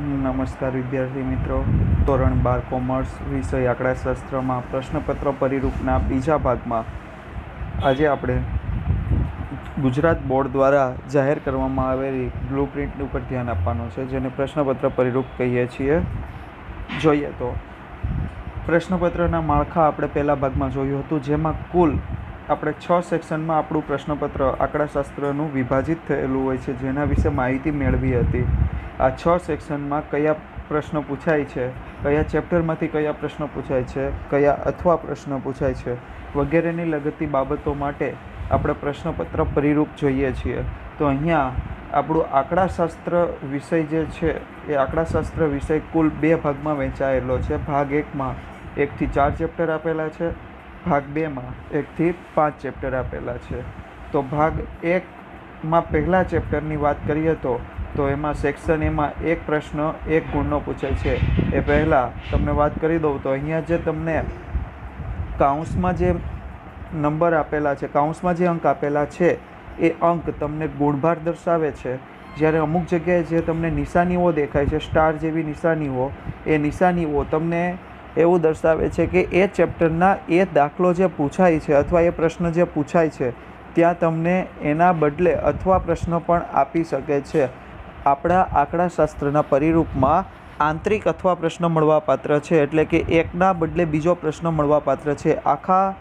નમસ્કાર વિદ્યાર્થી મિત્રો. ધોરણ 12 કોમર્સ વિષય આંકડાશાસ્ત્રમાં પ્રશ્નપત્ર પરિરૂપના બીજા ભાગમાં આજે આપણે ગુજરાત બોર્ડ દ્વારા જાહેર કરવામાં આવેલી બ્લુપ્રિન્ટ ઉપર ધ્યાન આપવાનું છે, જેને પ્રશ્નપત્ર પરિરૂપ કહીએ છીએ. જોઈએ તો પ્રશ્નપત્રના માળખા આપણે પહેલા ભાગમાં જોયું હતું, જેમાં કુલ આપણે 6 સેક્શનમાં આપણું પ્રશ્નપત્ર આંકડાશાસ્ત્રનું વિભાજિત થયેલું હોય છે, જેના વિશે માહિતી મેળવી હતી. આ 6 સેક્શનમાં કયા પ્રશ્નો પૂછાય છે, કયા ચેપ્ટરમાંથી કયા પ્રશ્નો પૂછાય છે, કયા અથવા પ્રશ્નો પૂછાય છે વગેરેની લગતી બાબતો માટે આપણે પ્રશ્નપત્ર પરિરૂપ જોઈએ છીએ. તો અહીંયા આપણું આંકડાશાસ્ત્ર વિષય જે છે એ આંકડાશાસ્ત્ર વિષય કુલ 2 ભાગમાં વહેંચાયેલો છે. ભાગ 1માં 1 થી 4 ચેપ્ટર આપેલા છે, ભાગ 2માં 1 થી 5 ચેપ્ટર આપેલા છે. તો ભાગ 1માં પહેલા ચેપ્ટરની વાત કરીએ તો એમાં સેક્શન એમાં એક પ્રશ્ન 1 ગુણનો પૂછાય છે. એ પહેલાં તમને વાત કરી દઉં તો અહીંયા જે તમને કાઉન્સમાં જે નંબર આપેલા છે, કાઉન્સમાં જે અંક આપેલા છે એ અંક તમને ગુણભાર દર્શાવે છે. જ્યારે અમુક જગ્યાએ જે તમને નિશાનીઓ દેખાય છે, સ્ટાર જેવી નિશાનીઓ, એ નિશાનીઓ તમને એવું દર્શાવે છે કે એ ચેપ્ટરના એ દાખલો જે પૂછાય છે અથવા એ પ્રશ્ન જે પૂછાય છે ત્યાં તમને એના બદલે અથવા પ્રશ્ન પણ આપી શકે છે. આપણા આંકડાશાસ્ત્રના પરિરૂપમાં આંતરિક અથવા પ્રશ્ન મળવાપાત્ર છે, એટલે કે એકના બદલે બીજો પ્રશ્ન મળવાપાત્ર છે. આખા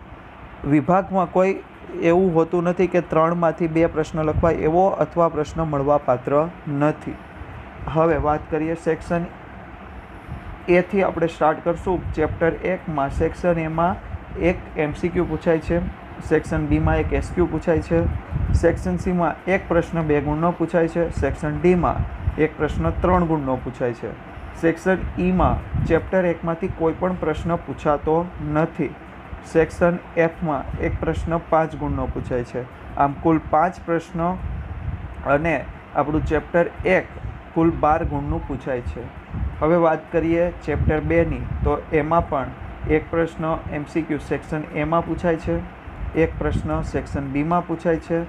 વિભાગમાં કોઈ એવું હોતું નથી કે 3માંથી 2 પ્રશ્ન લખવાય એવો અથવા પ્રશ્ન મળવાપાત્ર નથી. હવે વાત કરીએ સેક્શન એથી આપણે સ્ટાર્ટ કરશું. ચેપ્ટર 1માં સેક્શન એમાં એક MCQ પૂછાય છે, સેક્શન બીમાં એક SQ પૂછાય છે, સેક્શન સીમાં એક પ્રશ્ન 2 ગુણનો પૂછાય છે, સેક્શન ડીમાં એક પ્રશ્ન 3 ગુણનો પૂછાય છે. સેક્શન ઈમાં ચેપ્ટર 1માંથી કોઈ પણ પ્રશ્ન પૂછાતો નથી. સેક્શન એફમાં એક પ્રશ્ન 5 ગુણનો પૂછાય છે. આમ કુલ 5 પ્રશ્નો અને આપણું ચેપ્ટર 1 કુલ 12 ગુણનું પૂછાય છે. હવે વાત કરીએ ચેપ્ટર 2ની, તો એમાં પણ એક પ્રશ્ન MCQ સેક્શન એમાં પૂછાય છે, એક પ્રશ્ન સેક્શન બીમાં પૂછાય છે,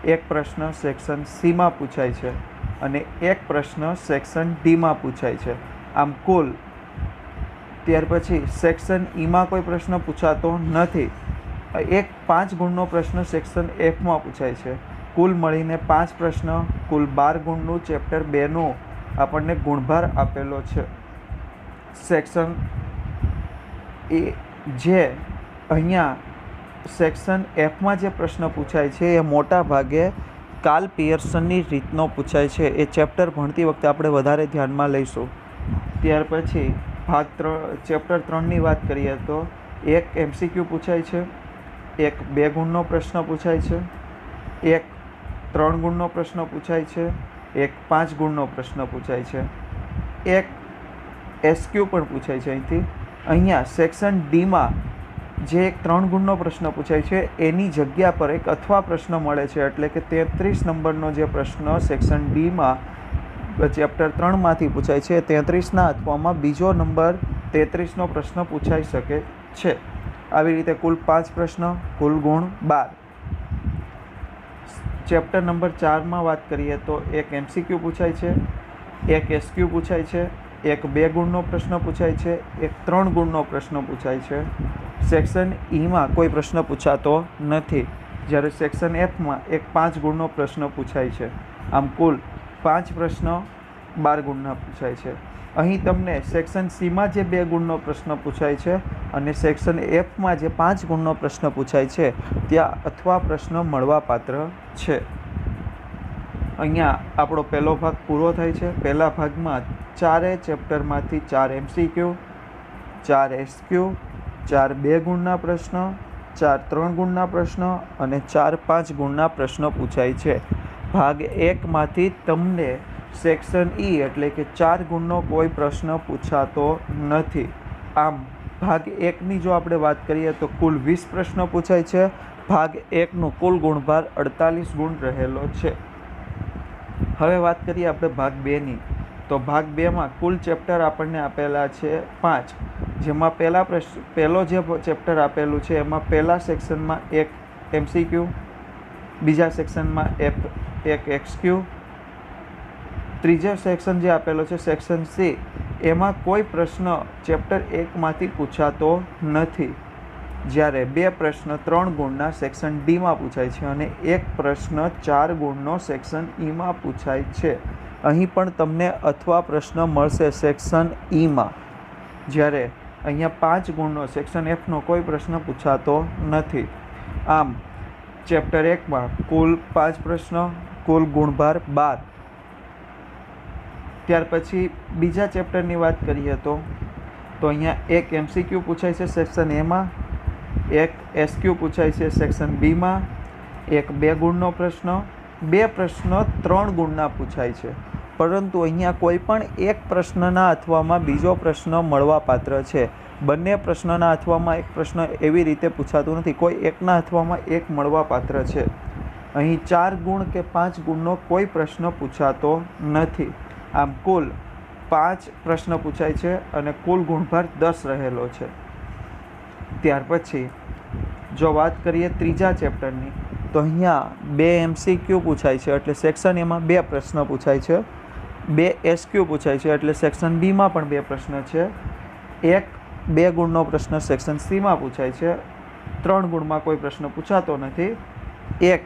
એક પ્રશ્ન સેક્શન સીમાં પૂછાય છે અને એક પ્રશ્ન સેક્શન ડીમાં પૂછાય છે. આમ કુલ ત્યાર પછી સેક્શન ઈમાં કોઈ પ્રશ્ન પૂછાતો નથી. એક 5 ગુણનો પ્રશ્ન સેક્શન એફમાં પૂછાય છે. કુલ મળીને 5 પ્રશ્ન, કુલ 12 ગુણનું ચેપ્ટર 2નું આપણને ગુણભાર આપેલો છે. સેક્શન એ જે અહીંયા સેક્શન એફમાં જે પ્રશ્ન પૂછાય છે એ મોટા ભાગે કાર્લ પિયર્સનની રીતનો પૂછાય છે. એ ચેપ્ટર ભણતી વખતે આપણે વધારે ધ્યાનમાં લઈશું. ત્યાર પછી ભાગ 3 ચેપ્ટર 3ની વાત કરીએ તો એક MCQ પૂછાય છે, એક 2 ગુણનો પ્રશ્ન પૂછાય છે, એક 3 ગુણનો પ્રશ્ન પૂછાય છે, એક 5 ગુણનો પ્રશ્ન પૂછાય છે, એક SQ પણ પૂછાય છે. અહીંયા સેક્શન ડીમાં જે એક 3 ગુણનો પ્રશ્ન પૂછાય છે એની જગ્યા પર એક અથવા પ્રશ્ન મળે છે, એટલે કે 33 નંબરનો જે પ્રશ્ન સેક્શન ડીમાં ચેપ્ટર 3માંથી પૂછાય છે, 33ના અથવામાં બીજો નંબર 33નો પ્રશ્ન પૂછાઈ શકે છે. આવી રીતે કુલ 5 પ્રશ્ન, કુલ ગુણ 12. ચેપ્ટર નંબર 4માં વાત કરીએ તો એક MCQ પૂછાય છે, એક SQ પૂછાય છે, એક 2 ગુણનો પ્રશ્ન પૂછાય છે, એક 3 ગુણનો પ્રશ્ન પૂછાય છે. સેક્શન ઈમાં કોઈ પ્રશ્ન પૂછાતો નથી, જ્યારે સેક્શન એફમાં એક 5 ગુણનો પ્રશ્ન પૂછાય છે. આમ કુલ 5 પ્રશ્નો 12 ગુણના પૂછાય છે. અહીં તમને સેક્શન સીમાં જે 2 ગુણનો પ્રશ્ન પૂછાય છે અને સેક્શન એફમાં જે 5 ગુણનો પ્રશ્ન પૂછાય છે ત્યાં અથવા પ્રશ્ન મળવાપાત્ર છે. અહીંયા આપણો પહેલો ભાગ પૂરો થાય છે. પહેલા ભાગમાં 4 ચેપ્ટરમાંથી 4 MCQ, 4 SQ, 4 2 ગુણના પ્રશ્ન, 4 3 ગુણના પ્રશ્ન અને 4 5 ગુણના પ્રશ્નો પૂછાય છે. ભાગ 1માંથી તમને સેક્શન ઈ એટલે કે 4 ગુણનો કોઈ પ્રશ્ન પૂછાતો નથી. આમ ભાગ 1ની જો આપણે વાત કરીએ તો કુલ 20 પ્રશ્નો પૂછાય છે. ભાગ 1નું કુલ ગુણભાર 48 ગુણ રહેલો છે. હવે વાત કરીએ આપણે ભાગ 2ની, તો ભાગ 2માં કુલ ચેપ્ટર આપણને આપેલા છે 5, જેમાં પહેલો જે ચેપ્ટર આપેલું છે એમાં પહેલા સેક્શનમાં એક MCQ, બીજા સેક્શનમાં એક XQ, ત્રીજો સેક્શન જે આપેલો છે સેક્શન સી, એમાં કોઈ પ્રશ્ન ચેપ્ટર 1માંથી પૂછાતો નથી, જ્યારે 2 પ્રશ્ન 3 ગુણના સેક્શન ડીમાં પૂછાય છે અને 1 પ્રશ્ન 4 ગુણનો સેક્શન ઈમાં પૂછાય છે. અહીં પણ તમને અથવા પ્રશ્ન મળશે સેક્શન ઈમાં, જ્યારે અહીંયા 5 ગુણનો સેક્શન એફનો કોઈ પ્રશ્ન પૂછાતો નથી. આમ ચેપ્ટર 1માં કુલ 5 પ્રશ્ન, કુલ ગુણભાર 12. ત્યાર પછી બીજા ચેપ્ટરની વાત કરીએ તો અહીંયા એક MCQ પૂછાય છે સેક્શન એમાં, એક SQ પૂછાય છે સેક્શન બીમાં, એક 2 ગુણનો પ્રશ્ન, 2 પ્રશ્ન 3 ગુણના પૂછાય છે. પરંતુ અહીંયા કોઈ પણ એક પ્રશ્નના અથવામાં બીજો પ્રશ્ન મળવાપાત્ર છે. બંને પ્રશ્નના અથવામાં એક પ્રશ્ન એવી રીતે પૂછાતું નથી, કોઈ એકના અથવામાં એક મળવાપાત્ર છે. અહીં 4 ગુણ કે 5 ગુણનો કોઈ પ્રશ્ન પૂછાતો નથી. આમ કુલ 5 પ્રશ્ન પૂછાય છે અને કુલ ગુણભાર 10 રહેલો છે. ત્યાર પછી જો વાત કરીએ ત્રીજા ચેપ્ટરની તો અહીંયા 2 MCQ પૂછાય છે, એટલે સેક્શન એમાં 2 પ્રશ્ન પૂછાય છે. 2 SQ પૂછાય છે, એટલે સેક્શન બીમાં પણ 2 પ્રશ્ન છે. એક 2 ગુણનો પ્રશ્ન સેક્શન સીમાં પૂછાય છે, 3 ગુણમાં કોઈ પ્રશ્ન પૂછાતો નથી. એક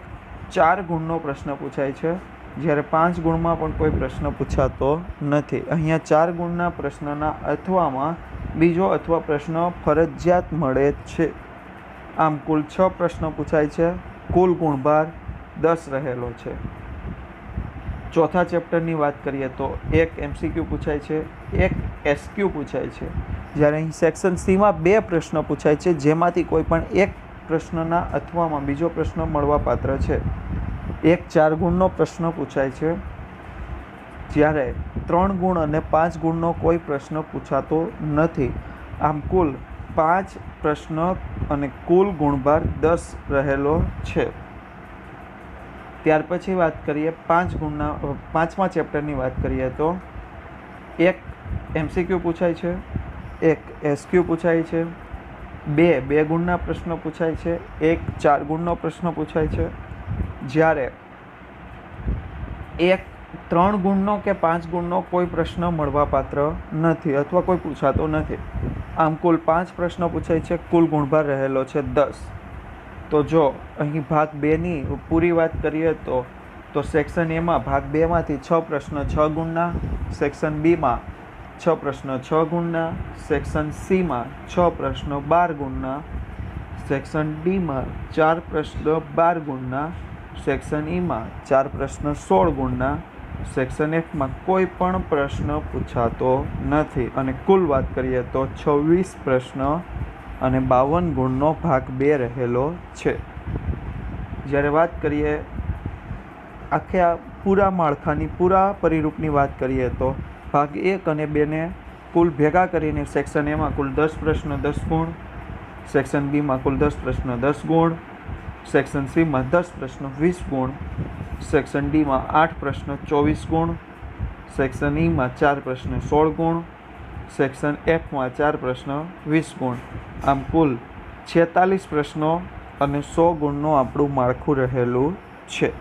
4 ગુણનો પ્રશ્ન પૂછાય છે, જ્યારે 5 ગુણમાં પણ કોઈ પ્રશ્ન પૂછાતો નથી. અહીંયા 4 ગુણના પ્રશ્નના અથવામાં બીજો અથવા પ્રશ્ન ફરજિયાત મળે છે. આમ કુલ 6 પ્રશ્નો પૂછાય છે, કુલ ગુણભાર 10 રહેલો છે. ચોથા ચેપ્ટરની વાત કરીએ તો એક MCQ પૂછાય છે, એક SQ પૂછાય છે, જ્યારે અહીં સેક્શન સીમાં 2 પ્રશ્ન પૂછાય છે, જેમાંથી કોઈ પણ એક પ્રશ્નના અથવામાં બીજો પ્રશ્ન મળવાપાત્ર છે. એક 4 ગુણનો પ્રશ્ન પૂછાય છે, જ્યારે 3 ગુણ અને 5 ગુણનો કોઈ પ્રશ્ન પૂછાતો નથી. આમ કુલ 5 પ્રશ્ન અને કુલ ગુણભાર 10 રહેલો છે. ત્યાર પછી વાત કરીએ 5મા ચેપ્ટરની વાત કરીએ તો એક MCQ પૂછાય છે, એક SQ પૂછાય છે, 2 ગુણના પ્રશ્નો પૂછાય છે, એક 4 ગુણનો પ્રશ્ન પૂછાય છે, જ્યારે એક 3 ગુણનો કે 5 ગુણનો કોઈ પ્રશ્ન મળવાપાત્ર નથી અથવા કોઈ પૂછાતો નથી. આમ કુલ 5 પ્રશ્નો પૂછાય છે, કુલ ગુણભાર રહેલો છે 10. તો જો અહીં ભાગ 2ની પૂરી વાત કરીએ તો સેક્શન એમાં ભાગ 2માંથી 6 પ્રશ્ન 6 ગુણના, સેક્શન બીમાં 6 પ્રશ્ન 6 ગુણના, સેક્શન સીમાં 6 પ્રશ્ન 12 ગુણના, સેક્શન ડીમાં 4 પ્રશ્ન 12 ગુણના, સેક્શન ઈમાં 4 પ્રશ્ન 16 ગુણના, સેક્શન એફમાં કોઈ પણ પ્રશ્ન પૂછાતો નથી. અને કુલ વાત કરીએ તો 26 પ્રશ્ન અને 52 ગુણનો ભાગ 2 રહેલો છે. જ્યારે વાત કરીએ આખા પૂરા માળખાની પૂરા પરિરૂપની વાત કરીએ તો ભાગ 1 અને 2ને કુલ ભેગા કરીને સેક્શન એમાં કુલ 10 પ્રશ્ન 10 ગુણ, સેક્શન બીમાં કુલ 10 પ્રશ્ન 10 ગુણ, સેક્શન સીમાં 10 પ્રશ્ન 20 ગુણ, સેક્શન ડીમાં 8 પ્રશ્ન 24 ગુણ, સેક્શન ઈમાં 4 પ્રશ્ન 16 ગુણ, સેક્શન એફમાં 4 પ્રશ્ન 20 ગુણ. આમ કુલ 46 પ્રશ્નો અને 100 ગુણનું આપણું માળખું રહેલું છે.